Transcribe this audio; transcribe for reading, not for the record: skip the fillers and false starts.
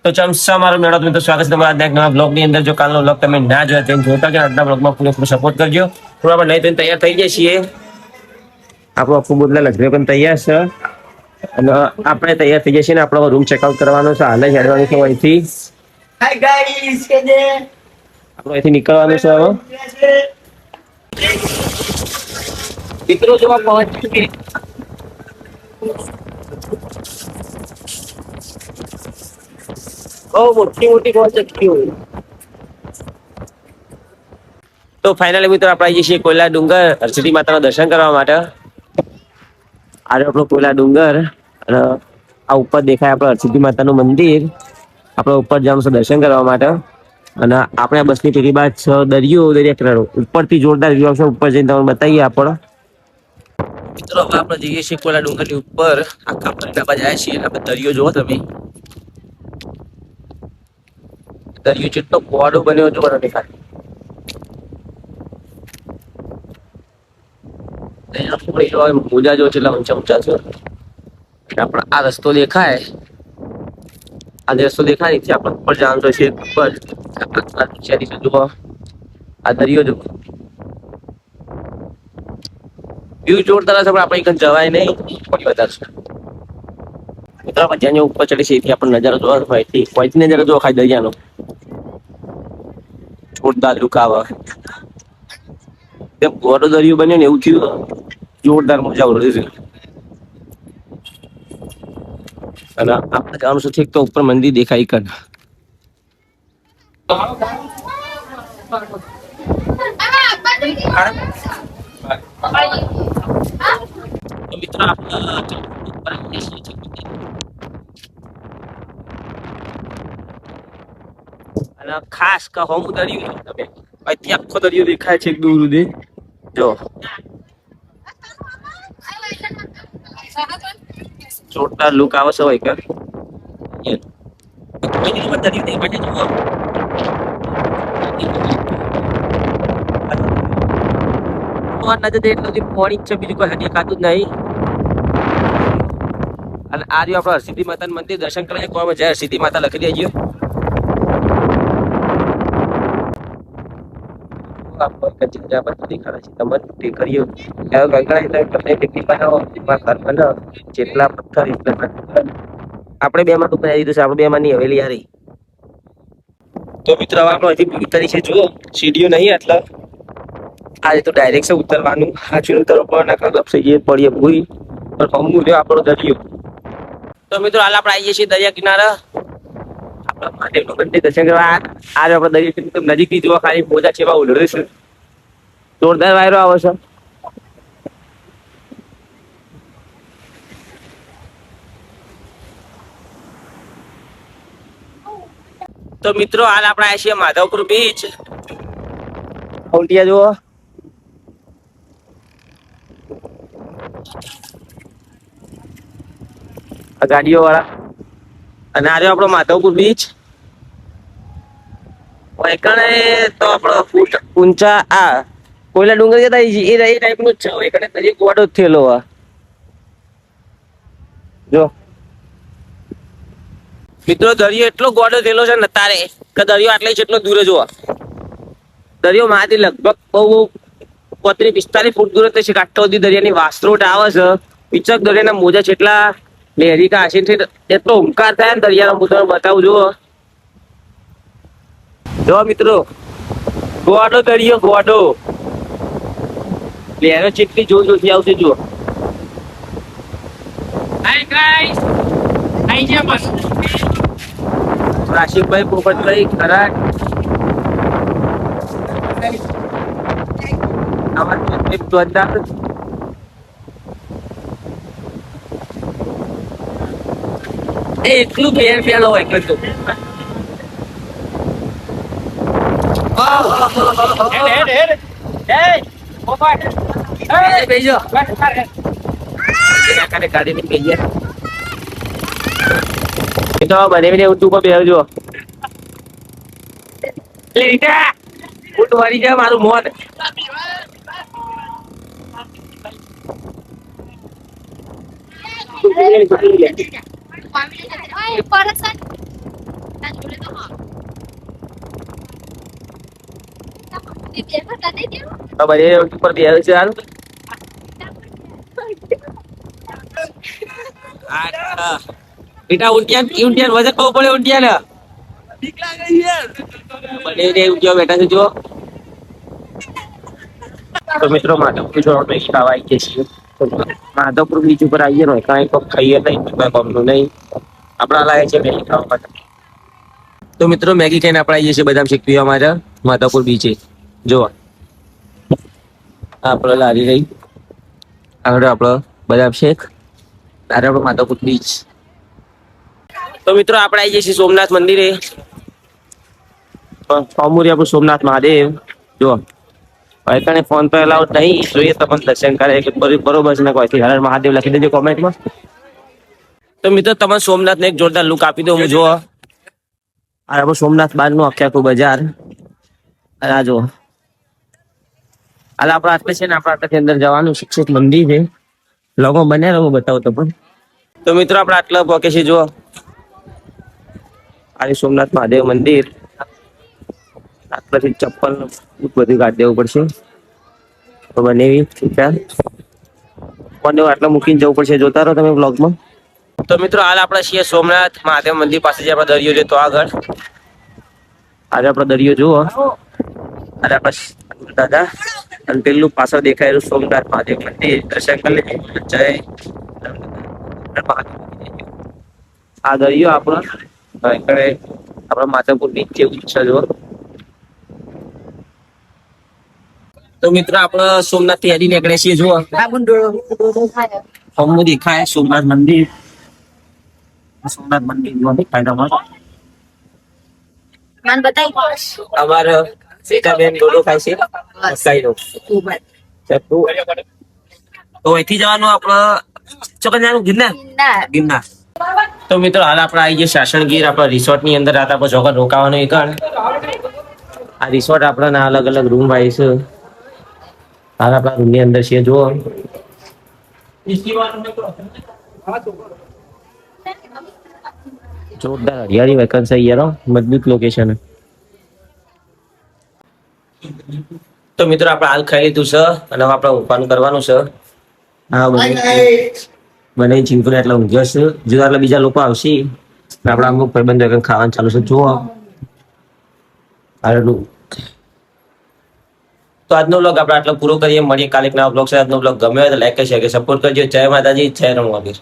તો ચમસા મારો મેળો મિત્રો સ્વાગત છે તમારા આજના નવા બ્લોગ ની અંદર. જો કાલનો બ્લોગ તમે ના જોયા તેને જોતા કે આજના બ્લોગમાં પૂરેપૂરો સપોર્ટ કરજો. થોડા આપણે નહીં તૈયાર થઈ ગયા છીએ. આપણો આખું બોટલા લગ્ન પણ તૈયાર છે અને આપણે તૈયાર થઈ ગયા છીએ ને આપણો રૂમ ચેકઆઉટ કરવાનો છે. હાલ જ હેડવાનું છે અહીંથી. હાય ગાઈસ કે જે આપણે અહીંથી નીકળવાનું છે હવે. મિત્રો જો પહોંચી મોટી મોટી પહોંચ ચકી. તો ફાઇનલી મિત્રો આપણે આવી જઈએ છીએ કોયલા ડુંગર હરસિદ્ધિ માતાના દર્શન કરવા માટે. આજે આપણો કોયલા ડુંગર અને આ ઉપર દેખાય આપણે હરસિદ્ધિ માતાનું મંદિર. આપણે ઉપર જવાનું છે દર્શન કરવા માટે અને આપણે બસની પેલી બાદ દરિયા કિનારો ઉપરથી જોરદાર વ્યૂ આવશે. ઉપર જઈને તમને બતાવીએ આપણે. મિત્રો હવે આપણે જઈએ છીએ કોયલા ડુંગરની ઉપર. આખા ડાબા જાય છીએ આપણે દરિયો જોવો તમે. દરિયો જેટલો પહોળો બન્યો જોવાનો દેખાય. મોજા જો કેટલા ઊંચા ઊંચા છે. આપણે આ રસ્તો દેખાય, આ રસ્તો દેખાય છે આપણે ઉપર જવાનું છે. ઉપર જુઓ આ દરિયો જુઓ, વ્યૂ જોરદાર છે પણ આપણે એક જવાય નહીં. થોડી વધારે છે મિત્રો. જ્યાં ઉપર ચડી છે એથી આપણે નજારો જોવાનો હોય. કોઈથી નજારો જોવો ખાલી દરિયાનો. જોરદાર લુક આવે. ગોળો દરિયો બન્યો ને એવું થયું. જોરદાર મજા આવે છે. અને આપણે જવાનું છે તો ઉપર મંદિર દેખાય કર. મિત્રો અને ખાસ કહો હું દરિયો તમે અહીંથી આખો દરિયો દેખાય છે દૂર સુધી. જો જોરદાર લુક આવે છે. હોય કર બીજું કોઈ દેખાતું જ નહીં. અને આ રહ્યું આપણે હરસિદ્ધિ માતાનું મંદિર. દર્શન કરવા કોઈ જય હરસિદ્ધિ માતા લખી દેજો. જેટલા પથ્થર આપણે બે માં બનાવી દીધું છે. આપણે બે માં ની હવેલી હારી. તો મિત્રો હવે આપણે હજી ઉતરી છે. જુઓ સીડીઓ નહીં એટલે આજે તો ડાયરેક્ટ છે ઉતરવાનું. હાચું ઉતરવું પડે પડીએ ભૂઈ પણ હમું રહ્યો આપણો દરિયો. તો મિત્રો હાલ આપણે આવીએ છીએ દરિયા કિનારા. આપણા મહાદેવનું મંદિર દર્શન કરવા. આજે આપણે દરિયા નજીકથી જોવા ખાલી મોજા છે ઉલડે છે. જોરદાર વાયરો આવે છે. તો મિત્રો હાલ આપણે આવીએ છીએ માધવપુર બીચ. ઊંટિયા જુઓ. ગાડીઓ વાળા. અને આ રહ્યો આપણો માધવપુર બીચ. તો આપણો ફૂટ ઊંચા આ કોયલા ડુંગર જતા એ ટાઈપનું જ છે. દરિયો ગોડો જ થયેલો. જો મિત્રો દરિયો એટલો ગોડો થયેલો છે ને તારે કે દરિયો આટલે જેટલો દૂર જોવા. દરિયો માંથી લગભગ બહુ 35-45 ફૂટ દૂર છે. આટલો સુધી દરિયાની વાસ્ત્રોટ આવે છે. પીચક દરિયાના મોજા જેટલા લહેરી કા આશીન એટલો હુંકાર થાય ને દરિયાનો. હું તમને બતાવું જુઓ. જો મિત્રો ગોડો દરિયો ગોડો. લહેરો જેટલી જોર જોરથી આવશે. જુઓ રાશિકભાઈ પોપટભાઈ ખરાટ એટલું ફેર ફેર હોય તો ગાડી ની કહીએ તો બને ઊંચું પર બેહજો. ઊંટ વાળી જાય મારું મોત. બને ઉપર બે છે હાલ બેટા ઉંટિયાન ઉંટિયાન વજન બહુ પડે ઉંટિયાન બને રે ઉંટિયો બેઠા છે જો તો મિત્રો માધવપુર જોવા મેગી ખાવા આવી છીએ માધવપુર બીચ ઉપર આવીએ ને કાંઈ કોઈ ખાઈએ નહીં કોઈ ગમનું નહીં આપણા લાગે છે મેગી ખાવા માટે તો મિત્રો મેગી ખાઈને આપણે આવીએ છીએ બદામ શેક પીવા માટે માધવપુર બીચે જો આપણે લારી રહી આગળ આપણો બદામ શેક તારે આપણો માધવપુર બીચ તો મિત્રો આપણે આવી જઈએ છીએ સોમનાથ મંદિરે ફોર્મુરી આપણું સોમનાથ મહાદેવ જો કણે ફોન પર અલાઉડ નહીં જોઈએ તો પણ દર્શન કરે કે બરોબર છે ને કોઈથી હર મહાદેવ લખી દેજો કોમેન્ટમાં તો મિત્રો તમે સોમનાથ ને એક જોરદાર લુક આપી દો હું જો આ આપણું સોમનાથ બહાર નું આખું બજાર અને આ જો હાલ આપણા આટલે છે ને આપણા આટલેથી અંદર જવાનું શિક્ષક મંદિર છે લોકો બને હું બતાવો તો પણ તો મિત્રો આપણે આટલા પોકે છે જો આ સોમનાથ મહાદેવ મંદિર આટલાથી ચપ્પલ બધું કાઢી દેવું પડશે તો બનેવી કોને આટલા મૂકીને જવું પડશે જોતા રહો તમે બ્લોગમાં તો મિત્રો હાલ આપણે છીએ સોમનાથ મહાદેવ મંદિર પાસે જે આપણો દરિયો છે તો આગળ આજે આપણો દરિયો જુઓ આજે આપણા દાદા અને પેલું પાછળ દેખાયેલું સોમનાથ મહાદેવ મંદિર દર્શન કરી લેજો જય આ દરિયો આપણો આપણા માધવપુર બીચ જેવું છે જુઓ તો મિત્રો આપણે સોમનાથ થી હેડી નીકળે છીએ જુઓ હમું દેખાય સોમનાથ મંદિર જોવા દેખાય તમારે અમારે સીતાબેન ડોડો ખાય છે મકાઈનો તો અહીંથી જવાનું આપણે ચોકન જવાનું ગિરનાર તો મિત્રો હાલ આપણે આવી ગયા શાસણગીર આપણા રિસોર્ટ ની અંદર રાત આપણે ચોકન રોકાવાનું એક આ રિસોર્ટ આપણા અલગ અલગ રૂમ હોય છે હાલ આપણા રૂમ ની અંદર છે જુઓ જોરદાર હરિયાળી વેકન્સી યાર મજબૂત લોકેશન તો મિત્રો આપણે હાલ ખાઈ લીધું છે અને હવે આપણે ઊંઘવાનું કરવાનું છે હા બને ચિંકુ એટલે ઊંઘ્યો છે જો એટલે બીજા લોકો આવશે આપણા અમુક ભાઈબંધો ખાવાનું ચાલુ છે જુઓ હારું તો આજનો બ્લોગ આપણે આટલો પૂરો કરીએ મળીએ કાલે એક નવા બ્લોગ છે આજનો બ્લોગ ગમે હોય તો લાઈક કરી શકે સપોર્ટ કરજો જય માતાજી જય રણવાગીર